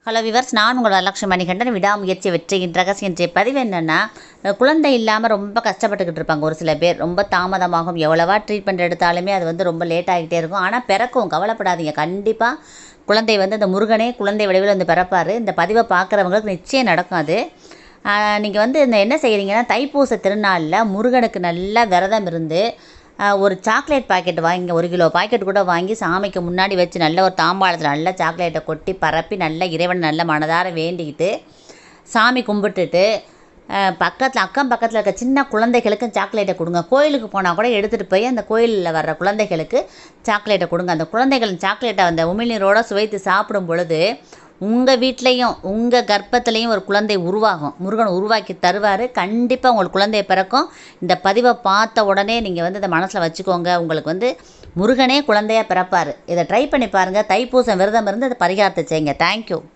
Hello viewers, நான் உங்களோட லக்ஷ்மி மணிகண்டன். விடாமுயற்சி வெற்றியின் ரகசியம். பதிவு என்னென்னா, குழந்தை இல்லாமல் ரொம்ப கஷ்டப்பட்டுக்கிட்டு இருப்பாங்க ஒரு சில பேர். ரொம்ப தாமதமாகும், எவ்வளவா ட்ரீட்மெண்ட் எடுத்தாலுமே அது வந்து ரொம்ப லேட் ஆகிட்டே இருக்கும். ஆனால் பிறக்கும், கவலைப்படாதீங்க. கண்டிப்பாக குழந்தை வந்து இந்த முருகனே குழந்தை வடிவில் வந்து பிறப்பார். இந்த பதிவை பார்க்குறவங்களுக்கு நிச்சயம் நடக்கும். அது நீங்கள் வந்து இந்த என்ன செய்கிறீங்கன்னா, தைப்பூச திருநாளில் முருகனுக்கு நல்லா விரதம் இருந்து ஒரு சாக்லேட் பாக்கெட் வாங்கி 1 கிலோ பாக்கெட் கூட வாங்கி சாமிக்கு முன்னாடி வச்சு நல்ல ஒரு தாம்பாளத்தில் நல்ல சாக்லேட்டை கொட்டி பரப்பி நல்ல இறைவன் நல்ல மனதார வேண்டிக்கிட்டு சாமி கும்பிட்டுட்டு அக்கம் பக்கத்தில் இருக்க சின்ன குழந்தைகளுக்கும் சாக்லேட்டை கொடுங்க. கோயிலுக்கு போனால் கூட எடுத்துகிட்டு போய் அந்த கோயிலில் வர்ற குழந்தைகளுக்கு சாக்லேட்டை கொடுங்க. அந்த குழந்தைகள் சாக்லேட்டை அந்த உமிழ்நீரோடு சுவைத்து சாப்பிடும் பொழுது உங்கள் வீட்லேயும் உங்கள் கர்ப்பத்துலேயும் ஒரு குழந்தை உருவாகும். முருகன் உருவாக்கி தருவார். கண்டிப்பாக உங்களுக்கு குழந்தை பிறக்கும். இந்த பதிவை பார்த்த உடனே நீங்கள் வந்து இதை மனசில் வச்சுக்கோங்க. உங்களுக்கு வந்து முருகனே குழந்தையாக பிறப்பார். இதை ட்ரை பண்ணி பாருங்கள். தைப்பூசம் விரதம் இருந்து அதை பரிகாரத்தை செய்யுங்க. தேங்க்யூ.